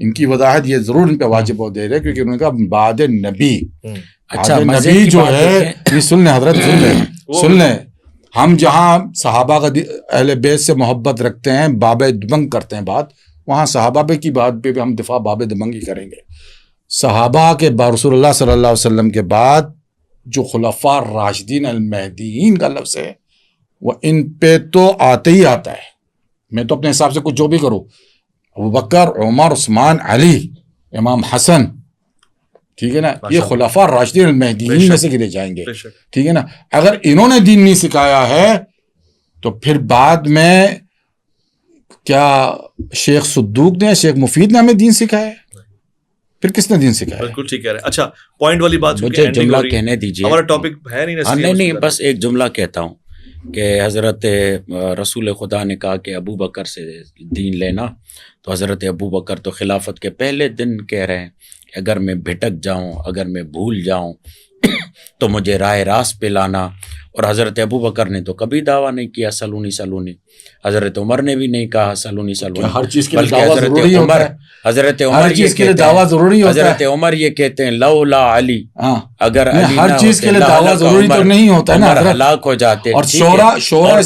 ان کی وضاحت یہ ضرور ان پہ واجب ہو دے رہے کیونکہ انہوں نے کہا بعد نبی. اچھا نبی جو ہے یہ سن لیں حضرت, سن لیں. ہم جہاں صحابہ کا اہل بیت سے محبت رکھتے ہیں, باب دمنگ کرتے ہیں بات, وہاں صحابہ کی بات پہ بھی ہم دفاع باب دمنگ ہی کریں گے. صحابہ کے رسول اللہ صلی اللہ علیہ وسلم کے بعد جو خلفاء راشدین المہدیین کا لفظ ہے وہ ان پہ تو آتے ہی آتا ہے. میں تو اپنے حساب سے کچھ جو بھی کروں, ابوبکر, عمر, عثمان, علی, امام حسن, ٹھیک ہے نا, یہ خلفاء راشدین المہدیین میں سے گرے جائیں گے, ٹھیک ہے نا. اگر انہوں نے دین نہیں سکھایا ہے تو پھر بعد میں کیا شیخ صدوق نے, شیخ مفید نے ہمیں دین سکھایا ہے؟ پھر کس نے دین سکھایا؟ بالکل ٹھیک ہے. اچھا پوائنٹ والی بات, مجھے جملہ کہنے دیجیے, ہمارا ٹاپک ہے نہیں, بس ایک جملہ کہتا ہوں کہ حضرت رسول خدا نے کہا کہ ابو بکر سے دین لینا, تو حضرت ابو بکر تو خلافت کے پہلے دن کہہ رہے ہیں کہ اگر میں بھٹک جاؤں, اگر میں بھول جاؤں تو مجھے راہ راست پہ لانا. اور حضرت ابو بکر نے تو کبھی دعویٰ نہیں کیا سلونی. حضرت عمر نے بھی نہیں کہا سلونی. ہر چیز کے بلکہ حضرت عمر حضرت عمر یہ کہتے ہیں لولا علی, اگر علی ہر چیز کے لیے دعویٰ ضروری تو نہیں ہوتا نا, ہلاک ہو جاتے. اور شورا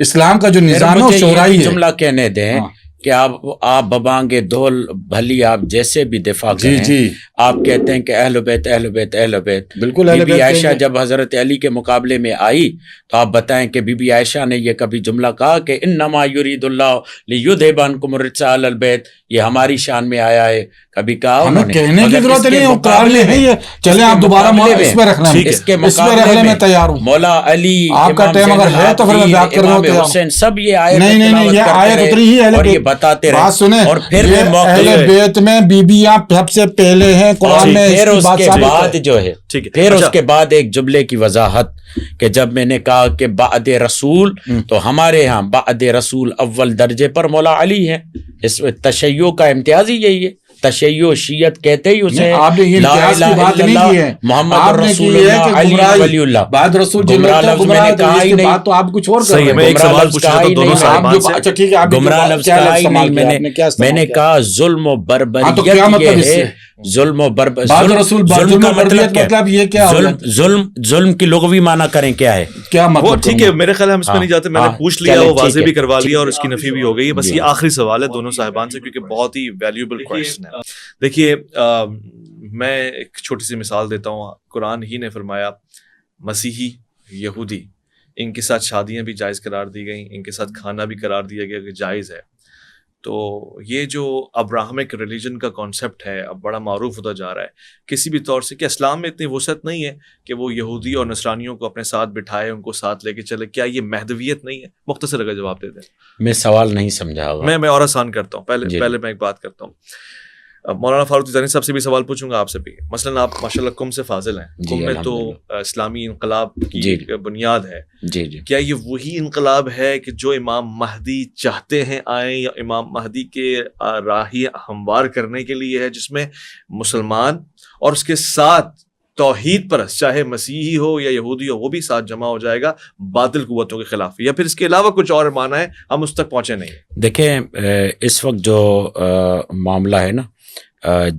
اسلام کا جو نظام ہے شورائی ہے. جملہ کہنے دیں کہ آپ ببانگے دھول بھلی آپ جیسے بھی دفاع کریں, آپ کہتے ہیں کہ اہل بیت اہل بیت اہل بیت. بالکل. بی بی عائشہ جب حضرت علی کے مقابلے میں آئی تو آپ بتائیں کہ بی بی عائشہ نے یہ کبھی جملہ کہا کہ انما یرید اللہ لیذھب عنکم الرجس اہل البیت, یہ ہماری شان میں آیا ہے؟ کبھی کہا انہوں نے؟ کہنے کی ضرورت نہیں, وہ قرآن میں ہے. یہ چلیں آپ دوبارہ اس میں رکھنا, اس کے مقابلے میں تیار ہوں. مولا علی, آپ کا ٹائم اگر ہے تو پھر میں بیان کرنے کو تیار حسین, سب یہ آیت نہیں, یہ آیت اتری ہی ہے اور یہ بتاتے رہے. بات سنیں, اور پھر اہل بیت میں بیبیاں سب سے پہلے ہیں قرآن میں. پھر اس کے بعد جو ہے, پھر اس کے بعد ایک جملے کی وضاحت کہ جب میں نے کہا کہ بعد رسول, تو ہمارے ہاں بعد رسول اول درجے پر مولا علی ہے. اس تشیع کا امتیاز ہی یہی ہے. تشیع شیعت کہتے ہی اسے لا الہ الا اللہ محمد رسول اللہ علی ولی اللہ. بعد رسول گمراہ لفظ میں نے کہا ہی نہیں, تو آپ کچھ اور کر رہے ہیں. میں ایک سوال پوچھ رہا تھا دونوں صاحبان سے. اچھا ٹھیک ہے, آپ گمراہ لفظ کہا ہی نہیں میں نے کہا ظلم و بربریت یہ ہے. ظلم و ظلم کا مطلب یہ کیا ہے؟ ظلم کی لغوی معنی کریں کیا ہے, کیا مطلب؟ وہ ٹھیک ہے, میرے خیال ہے ہم اس میں نہیں جاتے. میں نے پوچھ لیا, وہ واضح بھی کروا لیا اور اس کی نفی بھی ہو گئی ہے. بس یہ آخری سوال ہے دونوں صاحبان سے کیونکہ بہت ہی ویلیوبل کویسچن ہے. دیکھیے میں ایک چھوٹی سی مثال دیتا ہوں. قرآن ہی نے فرمایا مسیحی, یہودی, ان کے ساتھ شادیاں بھی جائز قرار دی گئیں, ان کے ساتھ کھانا بھی قرار دیا گیا کہ جائز ہے. تو یہ جو ابراہمک ریلیجن کا کانسیپٹ ہے اب بڑا معروف ہوتا جا رہا ہے کسی بھی طور سے, کہ اسلام میں اتنی وسعت نہیں ہے کہ وہ یہودی اور نصرانیوں کو اپنے ساتھ بٹھائے, ان کو ساتھ لے کے چلے. کیا یہ مہدویت نہیں ہے؟ مختصر اگر جواب دے دیں. میں سوال نہیں سمجھا. میں اور آسان کرتا ہوں. پہلے میں ایک بات کرتا ہوں. مولانا فاروق تیجانی صاحب سے بھی سوال پوچھوں گا, آپ سے بھی. مثلاً آپ ماشاءاللہ کم سے فاضل ہیں, کم میں تو اسلامی انقلاب کی بنیاد ہے. کیا یہ وہی انقلاب ہے کہ جو امام مہدی چاہتے ہیں آئیں, یا امام مہدی کے راہی ہموار کرنے کے لیے ہے, جس میں مسلمان اور اس کے ساتھ توحید پرست چاہے مسیحی ہو یا یہودی ہو وہ بھی ساتھ جمع ہو جائے گا باطل قوتوں کے خلاف, یا پھر اس کے علاوہ کچھ اور معنی ہے ہم اس تک پہنچے نہیں؟ دیکھیں اس وقت جو معاملہ ہے نا,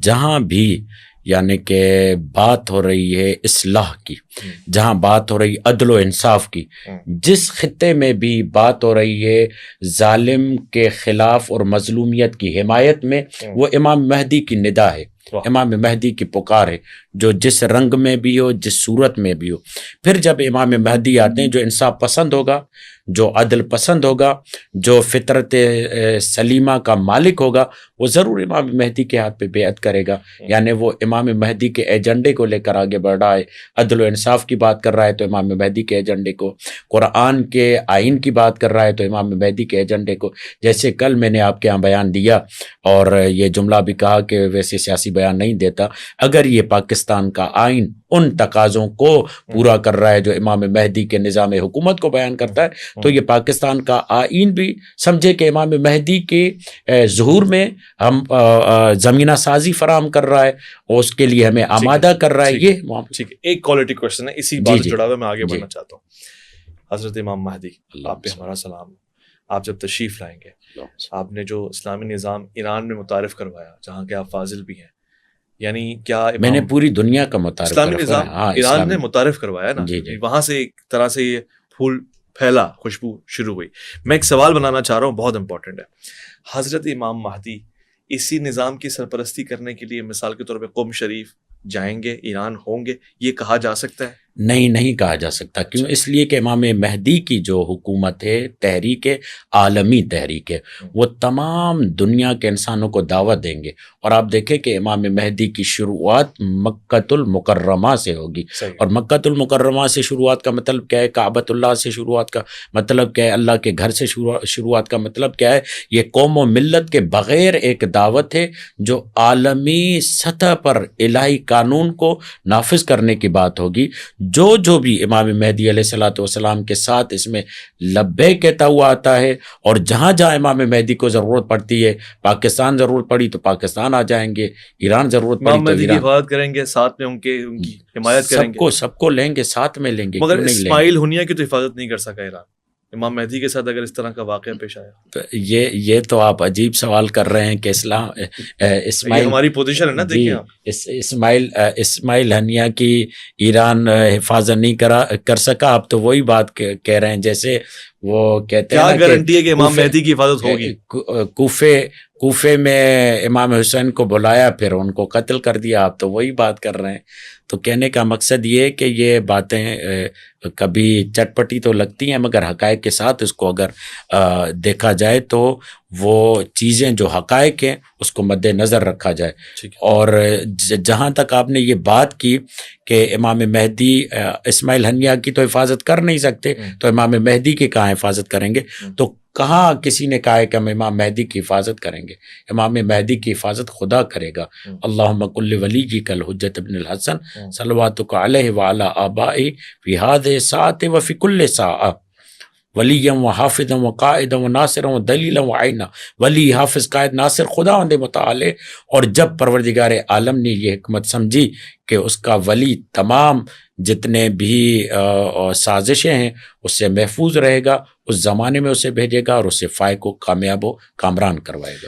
جہاں بھی یعنی کہ بات ہو رہی ہے اصلاح کی, جہاں بات ہو رہی عدل و انصاف کی, جس خطے میں بھی بات ہو رہی ہے ظالم کے خلاف اور مظلومیت کی حمایت میں, وہ امام مہدی کی ندا ہے, امام مہدی کی پکار ہے, جو جس رنگ میں بھی ہو, جس صورت میں بھی ہو. پھر جب امام مہدی آتے ہیں جو انصاف پسند ہوگا, جو عدل پسند ہوگا, جو فطرت سلیمہ کا مالک ہوگا, وہ ضرور امام مہدی کے ہاتھ پہ بیعت کرے گا. یعنی وہ امام مہدی کے ایجنڈے کو لے کر آگے بڑھ رہا ہے, عدل و انصاف کی بات کر رہا ہے تو امام مہدی کے ایجنڈے کو, قرآن کے آئین کی بات کر رہا ہے تو امام مہدی کے ایجنڈے کو. جیسے کل میں نے آپ کے یہاں بیان دیا اور یہ جملہ بھی کہا کہ ویسے سیاسی بیان نہیں دیتا, اگر یہ پاکستان کا آئین ان تقاضوں کو پورا کر رہا ہے جو امام مہدی کے نظام حکومت کو بیان کرتا ہے, تو یہ پاکستان کا آئین بھی سمجھے کہ امام مہدی کے ظہور میں ہم زمینہ سازی فراہم کر رہا ہے اور اس کے لیے ہمیں آمادہ کر رہا ہے. یہ ٹھیک ہے, ایک کوالٹی کوشچن ہے اسی بات سے جڑا ہوا, میں آگے بڑھنا چاہتا ہوں. حضرت امام مہدی آپ پہ ہمارا سلام, آپ جب تشریف لائیں گے، آپ نے جو اسلامی نظام ایران میں متعارف کروایا جہاں کے آپ فاضل بھی ہیں، یعنی کیا میں نے پوری دنیا کا متعارف اسلامی نظام ایران نے متعارف کروایا نا، جی وہاں سے ایک طرح سے یہ پھول پھیلا، خوشبو شروع ہوئی. میں ایک سوال بنانا چاہ رہا ہوں، بہت امپورٹنٹ ہے. حضرت امام مہدی اسی نظام کی سرپرستی کرنے کے لیے مثال کے طور پہ قم شریف جائیں گے، ایران ہوں گے، یہ کہا جا سکتا ہے؟ نہیں کہا جا سکتا. کیوں؟ اس لیے کہ امام مہدی کی جو حکومت ہے، تحریک عالمی تحریک ہے، وہ تمام دنیا کے انسانوں کو دعوت دیں گے. اور آپ دیکھیں کہ امام مہدی کی شروعات مکۃ المکرمہ سے ہوگی. اور مکۃ المکرمہ سے شروعات کا مطلب کیا ہے؟ کعبۃ اللہ سے شروعات کا مطلب کیا ہے؟ اللہ کے گھر سے شروعات کا مطلب کیا ہے؟ یہ قوم و ملت کے بغیر ایک دعوت ہے جو عالمی سطح پر الہی قانون کو نافذ کرنے کی بات ہوگی. جو بھی امام مہدی علیہ الصلوۃ والسلام کے ساتھ اس میں لبیک کہتا ہوا آتا ہے، اور جہاں جہاں امام مہدی کو ضرورت پڑتی ہے، پاکستان ضرورت پڑی تو پاکستان آ جائیں گے، ایران ضرورت پڑی تو ایران، حفاظت کریں گے، ساتھ میں ان کی حمایت کریں گے، سب کو لیں گے، ساتھ میں لیں گے. مگر اسماعیل ہنیہ کی تو حفاظت نہیں کر سکا ایران امام مہدی کے ساتھ اگر اس طرح کا واقعہ پیش آیا تو یہ تو آپ عجیب سوال کر رہے ہیں کہ اسماعیل، ہماری پوزیشن ہے نا، دیکھیں اسماعیل ہنیہ کی ایران حفاظت نہیں کر سکا. آپ تو وہی بات کہہ رہے ہیں جیسے وہ کہتے ہیں کیا گارنٹی ہے کہ امام مہدی کی حفاظت ہوگی. کوفے میں امام حسین کو بلایا، پھر ان کو قتل کر دیا. آپ تو وہی بات کر رہے ہیں. تو کہنے کا مقصد یہ ہے کہ یہ باتیں کبھی چٹپٹی تو لگتی ہیں، مگر حقائق کے ساتھ اس کو اگر دیکھا جائے تو وہ چیزیں جو حقائق ہیں اس کو مد نظر رکھا جائے. اور جہاں تک آپ نے یہ بات کی کہ امام مہدی اسماعیل ہنیہ کی تو حفاظت کر نہیں سکتے، تو امام مہدی کی کہاں حفاظت کریں گے؟ تو کہاں کسی نے کہا ہے کہ ہم امام مہدی کی حفاظت کریں گے؟ امام مہدی کی حفاظت خدا کرے گا. اللہم کل ولیک الحجۃ ابن الحسن صلواتک علیہ وعلی آبائہ فی ہذہ الساعۃ وفی کل ساعہ ولیا و حافظا و قائدا و ناصرا و دلیلا و عینا. ولی، حافظ، قائد، ناصر خداوند متعال ہے. اور جب پروردگار عالم نے یہ حکمت سمجھی کہ اس کا ولی تمام جتنے بھی سازشیں ہیں اس سے محفوظ رہے گا، اس زمانے میں اسے بھیجے گا اور اسے فائق کو کامیاب و کامران کروائے گا.